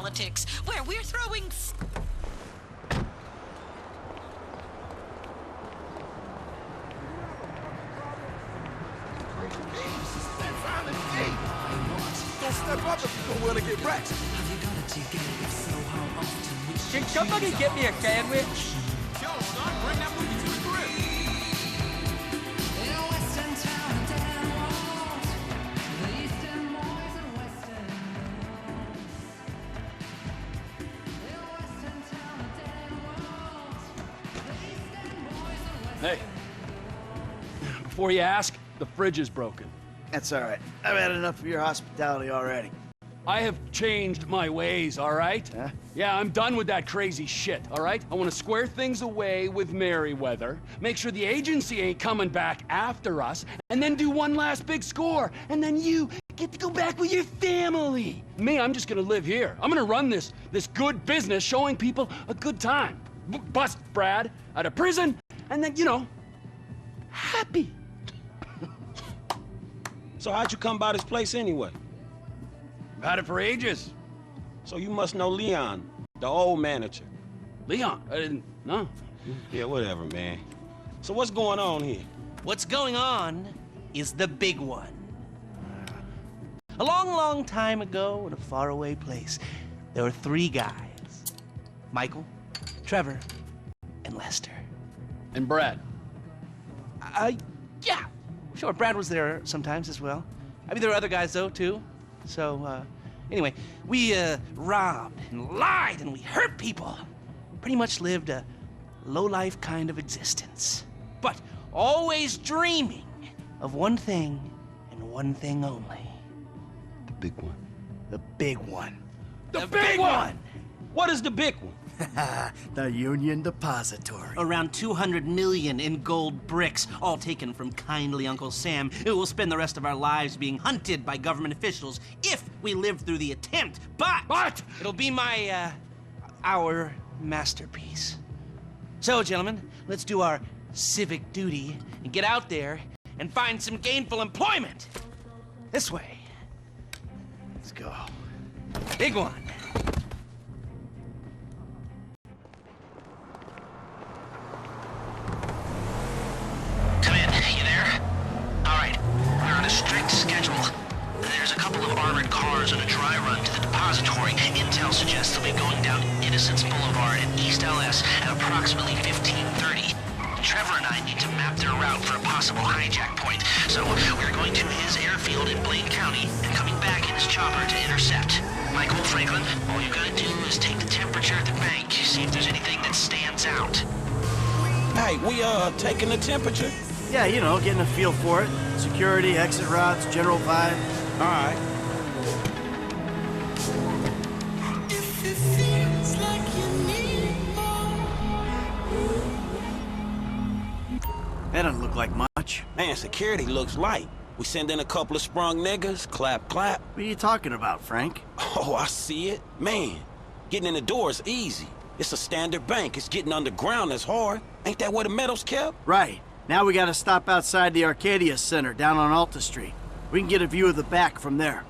politics, where we're throwing... Don't step up if you don't want to get wrecked. Can somebody get me a sandwich? Yo, son, bring that movie to the crib. Hey, before you ask, the fridge is broken. That's all right. I've had enough of your hospitality already. I have changed my ways, all right? Huh? Yeah, I'm done with that crazy shit, all right? I want to square things away with Merryweather, make sure the agency ain't coming back after us, and then do one last big score, and then you get to go back with your family. Me, I'm just gonna live here. I'm gonna run this good business showing people a good time. Bust Brad out of prison, and then, you know, happy. So how'd you come by this place anyway? I've had it for ages. So you must know Leon, the old manager. Leon, I didn't know. Yeah, whatever, man. So what's going on here? What's going on is the big one. A long, long time ago in a faraway place, there were 3 guys. Michael, Trevor, and Lester. And Brad. Yeah. Sure, Brad was there sometimes as well. I mean, there were other guys, though, too. So, anyway, we, robbed and lied and we hurt people. Pretty much lived a low-life kind of existence. But always dreaming of one thing and one thing only. The big one. The big one. The big one! What is the big one? The Union Depository. Around 200 million in gold bricks, all taken from kindly Uncle Sam, who will spend the rest of our lives being hunted by government officials if we live through the attempt. But it'll be our masterpiece. So, gentlemen, let's do our civic duty and get out there and find some gainful employment. This way. Let's go. Big one. Strict schedule. There's a couple of armored cars on a dry run to the depository. Intel suggests they'll be going down Innocence Boulevard in East LS at approximately 15:30. Trevor and I need to map their route for a possible hijack point, so we're going to his airfield in Blaine County and coming back in his chopper to intercept. Michael, Franklin, all you gotta do is take the temperature at the bank, see if there's anything that stands out. Hey, we taking the temperature? Yeah, you know, getting a feel for it. Security, exit routes, general vibe. All right. If it feels like you need more. That doesn't look like much. Man, security looks light. We send in a couple of sprung niggas, clap, clap. What are you talking about, Frank? Oh, I see it. Man, getting in the door is easy. It's a standard bank. It's getting underground that's hard. Ain't that where the metal's kept? Right. Now we gotta stop outside the Arcadia Center down on Alta Street. We can get a view of the back from there.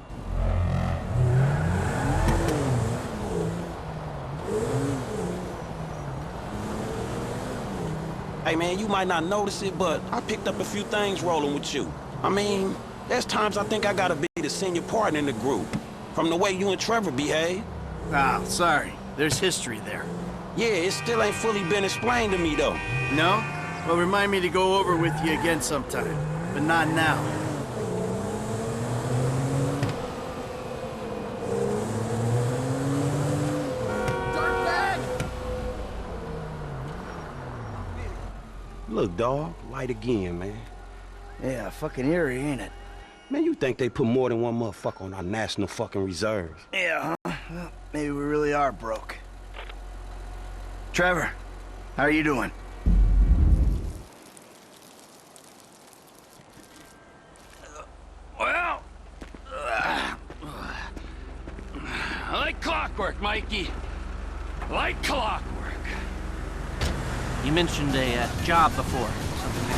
Hey man, you might not notice it, but I picked up a few things rolling with you. I mean, there's times I think I gotta be the senior partner in the group. From the way you and Trevor behave. Ah, sorry. There's history there. Yeah, it still ain't fully been explained to me though. No? Well, remind me to go over with you again sometime. But not now. Look, dawg, light again, man. Yeah, fucking eerie, ain't it? Man, you think they put more than one motherfucker on our national fucking reserves? Yeah, huh? Well, maybe we really are broke. Trevor, how are you doing? Well, like clockwork, Mikey. Like clockwork. You mentioned a job before. Something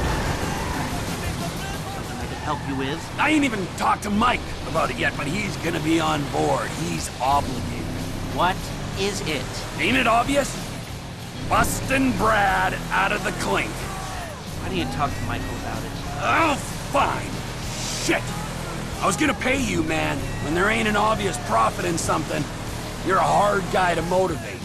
I could help you with? I ain't even talked to Mike about it yet, but he's gonna be on board. He's obligated. What is it? Ain't it obvious? Bustin' Brad out of the clink. Why don't you talk to Michael about it? Oh, fine. Shit. I was gonna pay you, man. When there ain't an obvious profit in something, you're a hard guy to motivate.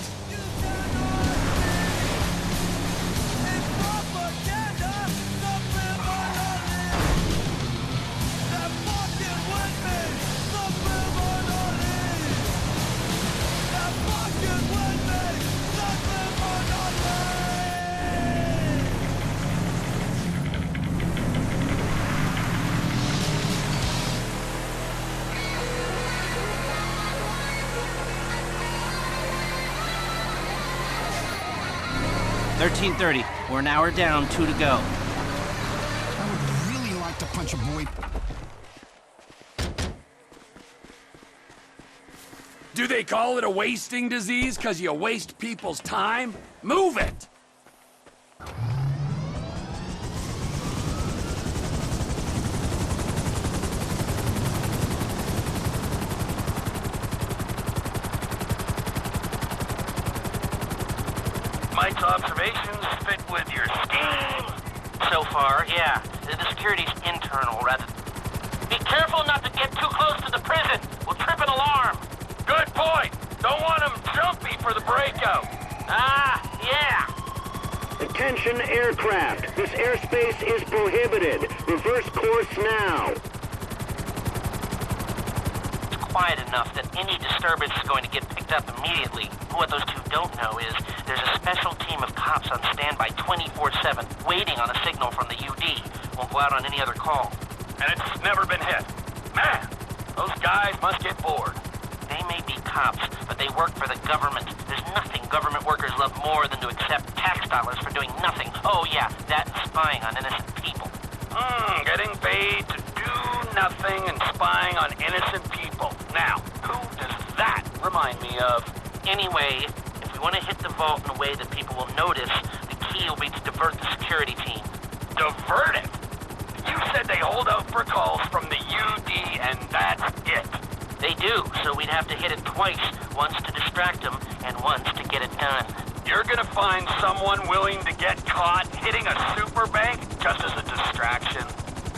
$13:30. We're an hour down, 2 to go. I would really like to punch a boy. Do they call it a wasting disease because you waste people's time? Move it! Mike's observations fit with your scheme? So far, yeah. The security's internal, rather. Be careful not to get too close to the prison. We'll trip an alarm. Good point. Don't want them jumpy for the breakout. Ah, yeah. Attention aircraft. This airspace is prohibited. Reverse course now. It's quiet enough that any disturbance is going to get picked up immediately. What those two don't know is there's a special team of cops on standby 24/7, waiting on a signal from the UD. Won't go out on any other call. And it's never been hit. Man, those guys must get bored. They may be cops, but they work for the government. There's nothing government workers love more than to accept tax dollars for doing nothing. Oh yeah, that and spying on innocent people. Getting paid to do nothing and spying on innocent people. Now, who does that remind me of? Anyway, if we want to hit the vault in a way that people will notice, the key will be to divert the security team. Divert it? You said they hold out for calls from the UD and that's it. They do, so we'd have to hit it twice, once to distract them and once to get it done. You're gonna find someone willing to get caught hitting a super bank just as a distraction?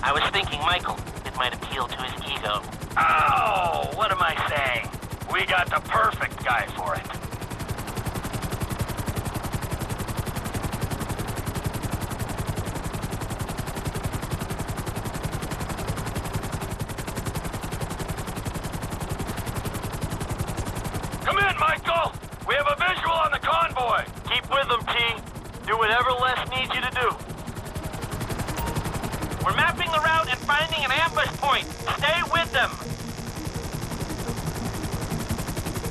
I was thinking Michael. It might appeal to his ego. Oh, what am I saying? We got the perfect guy for it. Come in, Michael! We have a visual on the convoy! Keep with them, T. Do whatever Les needs you to do. We're mapping the route and finding an ambush point. Stay with them.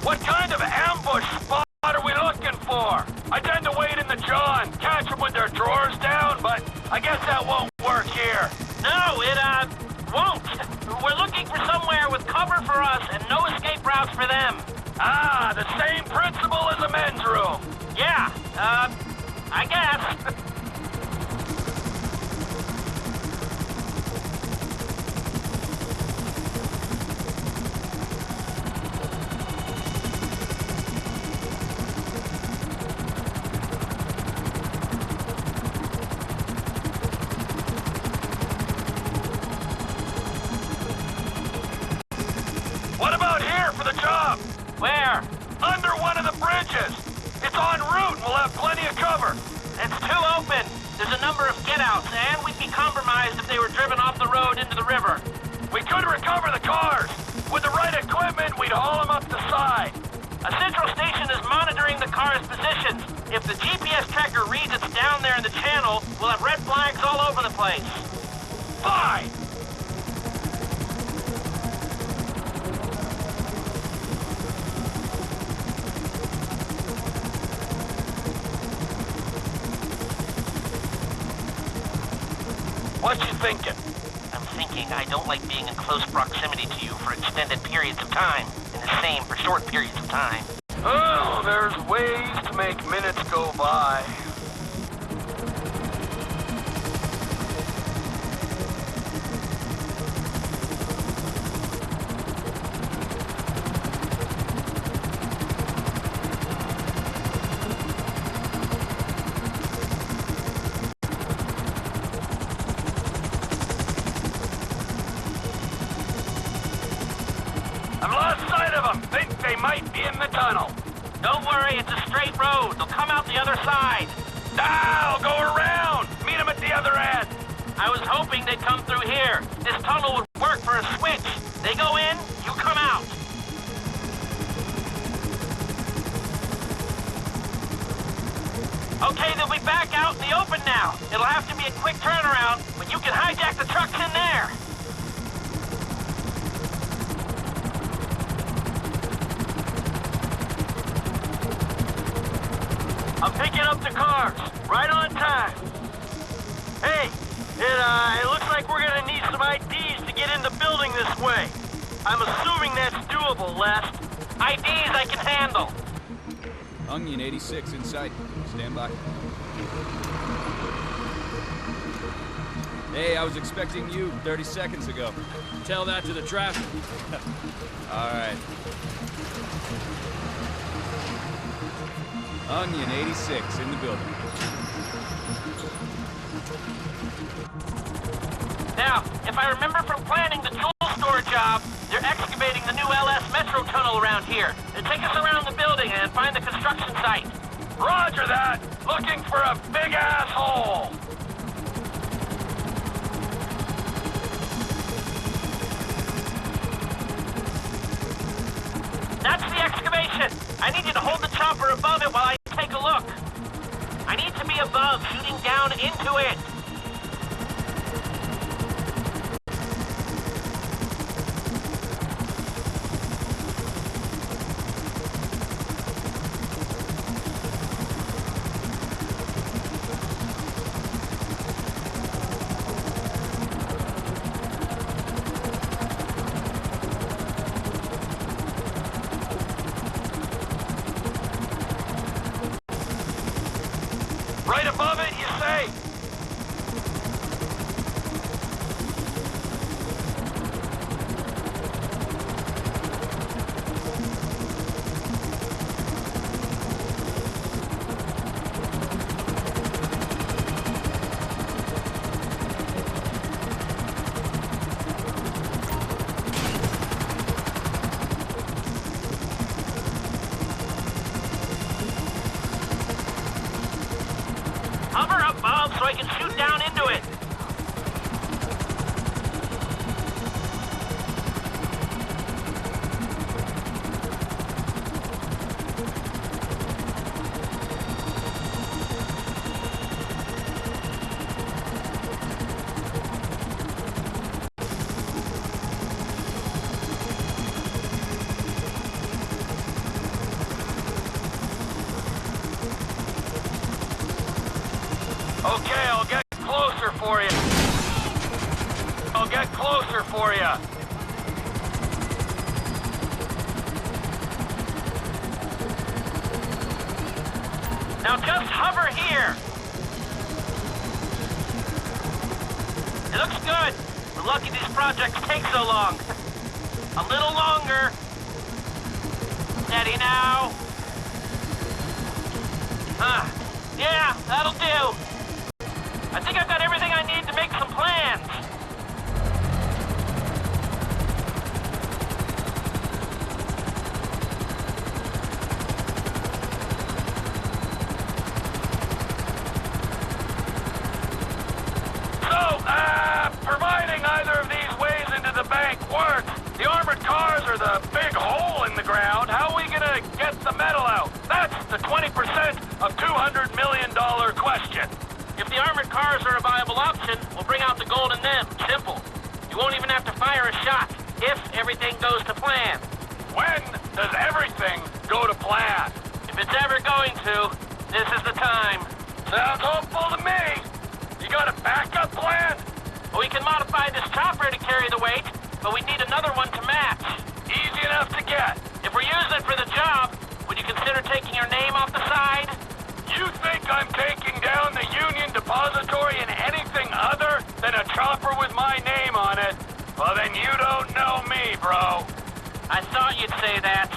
What kind of ambush spot are we looking for? I tend to wait in the jaw and catch them with their drawers down, but I guess that won't work here. No, it, won't. We're looking for somewhere with cover for us and no escape routes for them. Ah, the same principle as a men's room. Yeah, I guess. What about here for the job? Where? Under one of the bridges. It's en route and we'll have plenty of cover. It's too open. There's a number of get-outs, and we'd be compromised if they were driven off the road into the river. We could recover the cars. With the right equipment, we'd haul them up the side. A central station is monitoring the car's positions. If the GPS tracker reads it's down there in the channel, we'll have red flags all over the place. Fine. What you thinking? I'm thinking I don't like being in close proximity to you for extended periods of time, and the same for short periods of time. Oh, there's ways to make minutes go by. they might be in the tunnel. Don't worry, it's a straight road. They'll come out the other side. I'll go around. Meet them at the other end. I was hoping they'd come through here. This tunnel would work for a switch. They go in, you come out. Okay, they'll be back out in the open now. It'll have to be a quick turnaround, but you can hijack the trucks in there. I'm picking up the cars, right on time. Hey, it looks like we're gonna need some IDs to get in the building this way. I'm assuming that's doable, Les. IDs I can handle. Onion 86 in sight. Stand by. Hey, I was expecting you 30 seconds ago. Tell that to the traffic. All right. Onion 86 in the building. Now, if I remember from planning the jewel store job, they're excavating the new LS Metro tunnel around here. They take us around the building and find the construction site. Roger that. Looking for a big asshole. That's the excavation. I need you to hold the chopper above it while I take a look. I need to be above, shooting down into it. Right above it, you say? Hover above so I can shoot down into it. Okay, I'll get closer for you. I'll get closer for you. Now just hover here. It looks good. We're lucky these projects take so long. A little longer. Steady now. Yeah, that'll do. I think I've got everything I need to make some plans. So, providing either of these ways into the bank works, the armored cars are the big hole in the ground. How are we gonna get the metal out? That's the 20% of $200 million question. If the armored cars are a viable option, we'll bring out the gold in them. Simple. You won't even have to fire a shot, if everything goes to plan. When does everything go to plan? If it's ever going to, this is the time. Sounds hopeful to me. You got a backup plan? We can modify this chopper to carry the weight, but we need another one to match. Easy enough to get. If we're using it for the job, would you consider taking your name off the side? You think I'm taking down the Union Depository in anything other than a chopper with my name on it? Well, then you don't know me, bro. I thought you'd say that.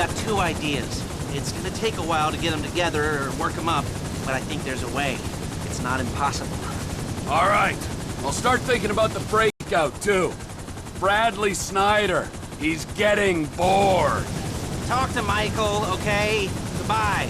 got two ideas. It's gonna take a while to get them together or work them up, but I think there's a way. It's not impossible. All right. I'll start thinking about the breakout, too. Bradley Snyder. He's getting bored. Talk to Michael, okay? Goodbye.